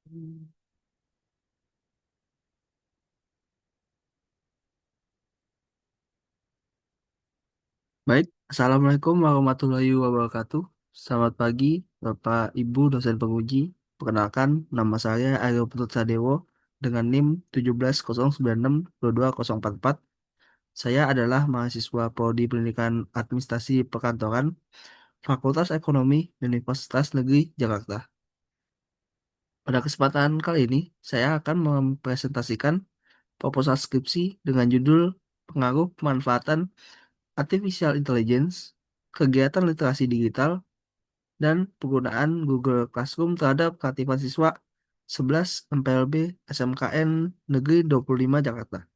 Baik, Assalamualaikum warahmatullahi wabarakatuh. Selamat pagi, Bapak Ibu dosen penguji. Perkenalkan, nama saya Aryo Putut Sadewo dengan NIM 1709622044. Saya adalah mahasiswa Prodi Pendidikan Administrasi Perkantoran, Fakultas Ekonomi, Universitas Negeri Jakarta. Pada kesempatan kali ini, saya akan mempresentasikan proposal skripsi dengan judul Pengaruh Pemanfaatan Artificial Intelligence, Kegiatan Literasi Digital, dan penggunaan Google Classroom terhadap keaktifan siswa 11 MPLB SMKN Negeri 25 Jakarta.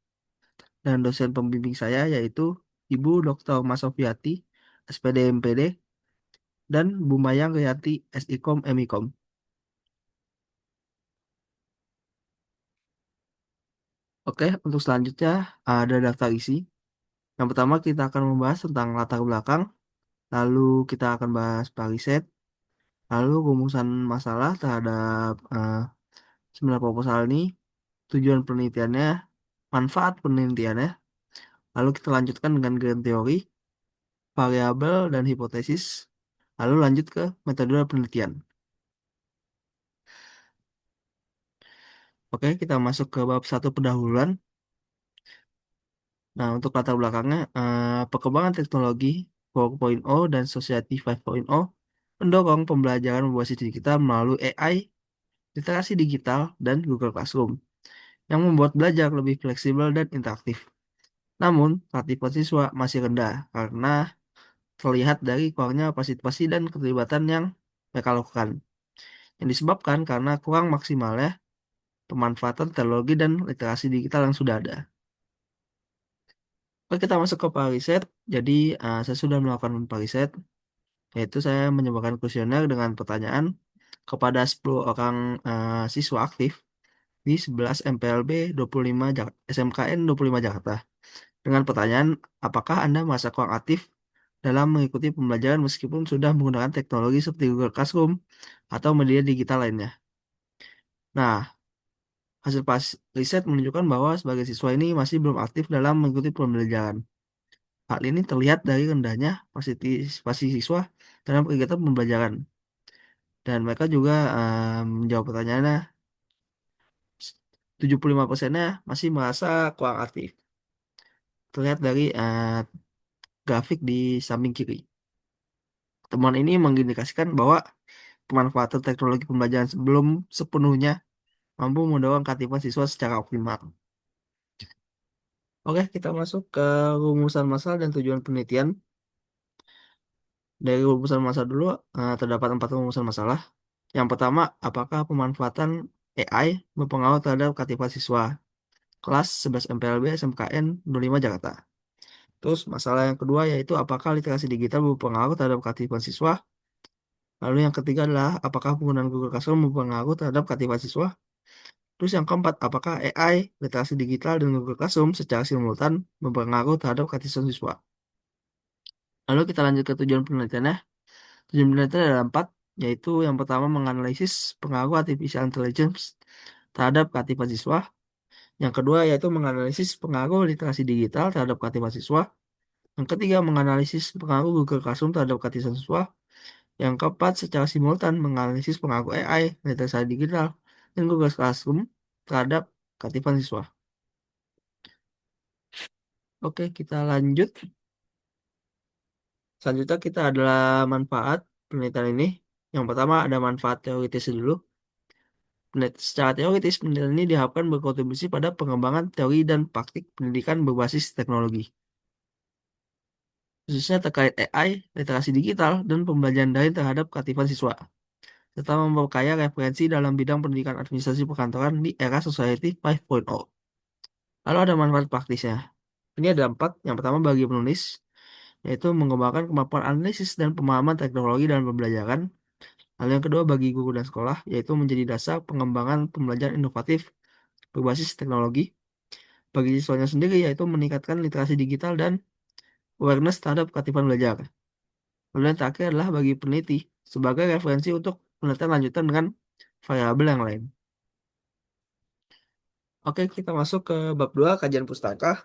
Dan dosen pembimbing saya yaitu Ibu Dr. Masofiati, SPD MPD, dan Bu Mayang Riyati, SIKOM MIKOM. Oke, untuk selanjutnya ada daftar isi. Yang pertama kita akan membahas tentang latar belakang, lalu kita akan bahas pariset, lalu rumusan masalah terhadap sebenarnya proposal ini, tujuan penelitiannya, manfaat penelitiannya, lalu kita lanjutkan dengan grand teori, variabel, dan hipotesis, lalu lanjut ke metode penelitian. Oke, kita masuk ke bab satu pendahuluan. Nah, untuk latar belakangnya, perkembangan teknologi 4.0 dan Society 5.0 mendorong pembelajaran berbasis digital melalui AI, literasi digital, dan Google Classroom, yang membuat belajar lebih fleksibel dan interaktif. Namun, partisipasi siswa masih rendah karena terlihat dari kurangnya partisipasi dan keterlibatan yang mereka lakukan, yang disebabkan karena kurang maksimalnya pemanfaatan teknologi dan literasi digital yang sudah ada. Oke, kita masuk ke pariset. Jadi, saya sudah melakukan pariset, yaitu saya menyebarkan kuesioner dengan pertanyaan kepada 10 orang siswa aktif di 11 MPLB 25 SMKN 25 Jakarta. Dengan pertanyaan, apakah Anda merasa kurang aktif dalam mengikuti pembelajaran meskipun sudah menggunakan teknologi seperti Google Classroom atau media digital lainnya? Nah, hasil riset menunjukkan bahwa sebagai siswa ini masih belum aktif dalam mengikuti pembelajaran. Hal ini terlihat dari rendahnya partisipasi siswa dalam kegiatan pembelajaran. Dan mereka juga menjawab pertanyaannya, 75%-nya masih merasa kurang aktif. Terlihat dari grafik di samping kiri. Temuan ini mengindikasikan bahwa pemanfaatan teknologi pembelajaran sebelum sepenuhnya mampu mendorong keaktifan siswa secara optimal. Oke, kita masuk ke rumusan masalah dan tujuan penelitian. Dari rumusan masalah dulu, terdapat 4 rumusan masalah. Yang pertama, apakah pemanfaatan AI berpengaruh terhadap keaktifan siswa? Kelas 11 MPLB SMKN 25 Jakarta. Terus masalah yang kedua yaitu apakah literasi digital berpengaruh terhadap keaktifan siswa? Lalu yang ketiga adalah apakah penggunaan Google Classroom berpengaruh terhadap keaktifan siswa? Terus yang keempat, apakah AI, literasi digital, dan Google Classroom secara simultan berpengaruh terhadap keaktifan siswa? Lalu kita lanjut ke tujuan penelitiannya. Tujuan penelitian ada 4, yaitu yang pertama menganalisis pengaruh artificial intelligence terhadap keaktifan siswa. Yang kedua yaitu menganalisis pengaruh literasi digital terhadap keaktifan siswa. Yang ketiga menganalisis pengaruh Google Classroom terhadap keaktifan siswa. Yang keempat secara simultan menganalisis pengaruh AI, literasi digital, dan Google Classroom terhadap keaktifan siswa. Oke, kita lanjut. Selanjutnya kita adalah manfaat penelitian ini. Yang pertama ada manfaat teoritis dulu. Secara teoritis, penelitian ini diharapkan berkontribusi pada pengembangan teori dan praktik pendidikan berbasis teknologi, khususnya terkait AI, literasi digital, dan pembelajaran daring terhadap keaktifan siswa, serta memperkaya referensi dalam bidang pendidikan administrasi perkantoran di era Society 5.0. Lalu ada manfaat praktisnya. Ini ada 4. Yang pertama bagi penulis, yaitu mengembangkan kemampuan analisis dan pemahaman teknologi dalam pembelajaran. Lalu yang kedua bagi guru dan sekolah, yaitu menjadi dasar pengembangan pembelajaran inovatif berbasis teknologi. Bagi siswanya sendiri, yaitu meningkatkan literasi digital dan awareness terhadap keaktifan belajar. Lalu yang terakhir adalah bagi peneliti, sebagai referensi untuk penelitian lanjutan dengan variabel yang lain. Oke, kita masuk ke bab 2 kajian pustaka.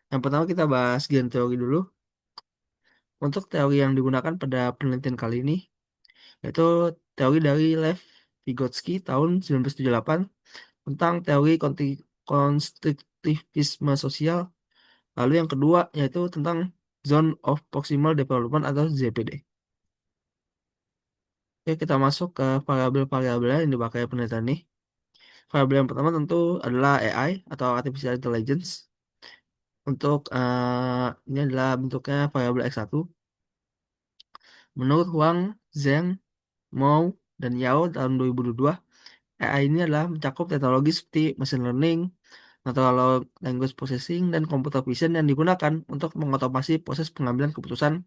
Yang pertama kita bahas gen teori dulu. Untuk teori yang digunakan pada penelitian kali ini, yaitu teori dari Lev Vygotsky tahun 1978 tentang teori konstruktivisme sosial. Lalu yang kedua yaitu tentang Zone of Proximal Development atau ZPD. Oke, kita masuk ke variabel-variabel yang dipakai penelitian ini. Variabel yang pertama tentu adalah AI atau Artificial Intelligence. Untuk ini adalah bentuknya variabel X1. Menurut Huang, Zheng, Mou, dan Yao tahun 2022, AI ini adalah mencakup teknologi seperti machine learning, natural language processing, dan computer vision yang digunakan untuk mengotomasi proses pengambilan keputusan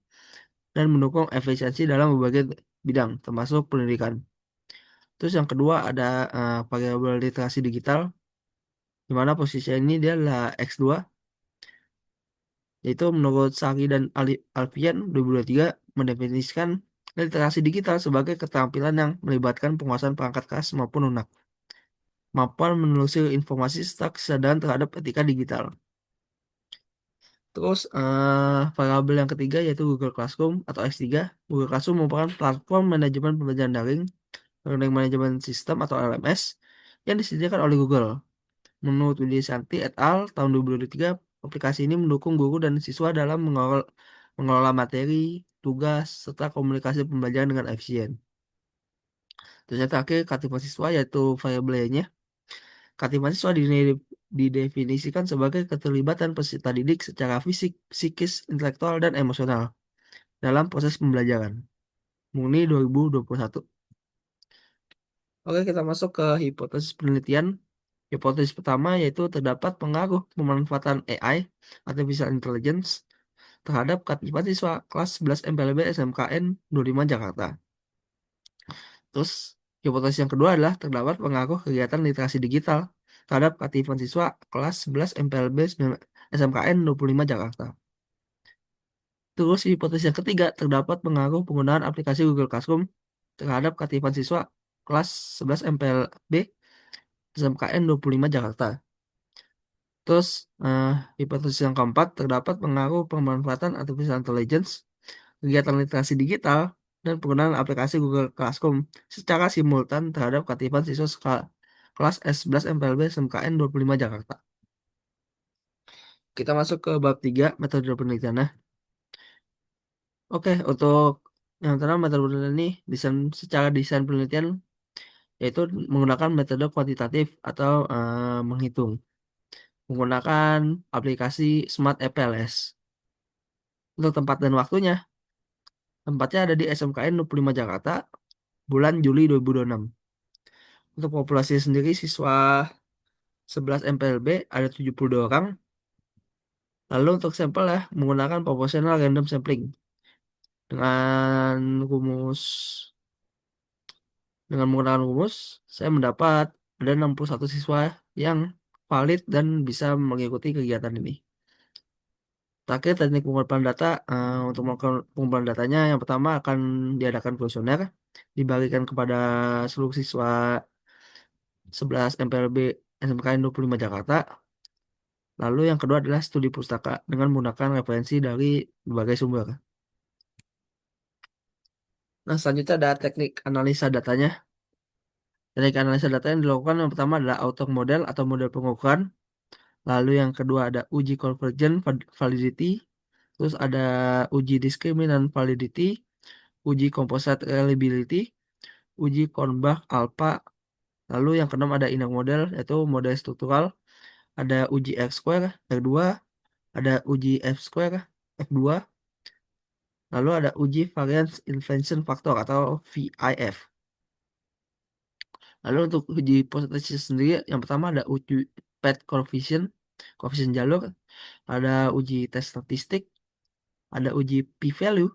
dan mendukung efisiensi dalam berbagai bidang, termasuk pendidikan. Terus yang kedua ada variabel literasi digital, di mana posisi ini dia adalah X2, yaitu menurut Sari dan Alfian 2023 mendefinisikan literasi digital sebagai keterampilan yang melibatkan penguasaan perangkat keras maupun lunak, kemampuan menelusuri informasi serta kesadaran terhadap etika digital. Terus variabel yang ketiga yaitu Google Classroom atau X3. Google Classroom merupakan platform manajemen pembelajaran daring, Learning Management System atau LMS yang disediakan oleh Google. Menurut Widya Santi et al. Tahun 2023, aplikasi ini mendukung guru dan siswa dalam mengelola materi, tugas, serta komunikasi pembelajaran dengan efisien. Terus yang terakhir, ketiga siswa yaitu variabel lainnya. Keterlibatan siswa didefinisikan sebagai keterlibatan peserta didik secara fisik, psikis, intelektual, dan emosional dalam proses pembelajaran. Muni 2021. Oke, kita masuk ke hipotesis penelitian. Hipotesis pertama yaitu terdapat pengaruh pemanfaatan AI, Artificial Intelligence, terhadap keterlibatan siswa kelas 11 MPLB SMKN 25 Jakarta. Terus, hipotesis yang kedua adalah terdapat pengaruh kegiatan literasi digital terhadap keaktifan siswa kelas 11 MPLB SMKN 25 Jakarta. Terus, hipotesis yang ketiga terdapat pengaruh penggunaan aplikasi Google Classroom terhadap keaktifan siswa kelas 11 MPLB SMKN 25 Jakarta. Terus, eh, hipotesis yang keempat terdapat pengaruh pemanfaatan artificial intelligence, kegiatan literasi digital, dan penggunaan aplikasi Google Classroom secara simultan terhadap keaktifan siswa kelas S11 MPLB SMKN 25 Jakarta. Kita masuk ke bab 3 metode penelitian. Oke, untuk yang pertama metode penelitian ini secara desain penelitian yaitu menggunakan metode kuantitatif atau menghitung menggunakan aplikasi Smart EPLS. Untuk tempat dan waktunya, tempatnya ada di SMKN 25 Jakarta, bulan Juli 2026. Untuk populasi sendiri, siswa 11 MPLB ada 72 orang. Lalu untuk sampel ya, menggunakan proportional random sampling. Dengan rumus, dengan menggunakan rumus, saya mendapat ada 61 siswa yang valid dan bisa mengikuti kegiatan ini. Terakhir, teknik pengumpulan data. Untuk melakukan pengumpulan datanya, yang pertama akan diadakan kuesioner, dibagikan kepada seluruh siswa 11 MPLB SMKN 25 Jakarta. Lalu yang kedua adalah studi pustaka dengan menggunakan referensi dari berbagai sumber. Nah, selanjutnya ada teknik analisa datanya. Teknik analisa data yang dilakukan yang pertama adalah auto model atau model pengukuran. Lalu yang kedua ada uji convergent validity. Terus ada uji discriminant validity, uji composite reliability, uji Kornbach alpha. Lalu yang keenam ada inner model yaitu model struktural. Ada uji R square R2, ada uji F square F2. Lalu ada uji variance invention factor atau VIF. Lalu untuk uji hipotesis sendiri, yang pertama ada uji path coefficient, koefisien jalur, ada uji tes statistik, ada uji p-value,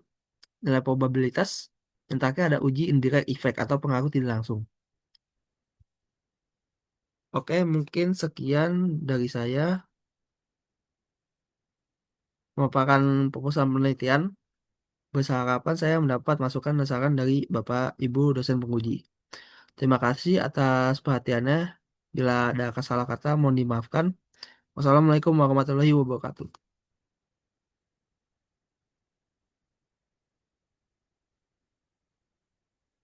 nilai probabilitas, dan terakhir ada uji indirect effect atau pengaruh tidak langsung. Oke, mungkin sekian dari saya merupakan proposal penelitian. Berharapan saya mendapat masukan dan saran dari Bapak Ibu dosen penguji. Terima kasih atas perhatiannya. Bila ada salah kata, mohon dimaafkan. Wassalamualaikum warahmatullahi wabarakatuh.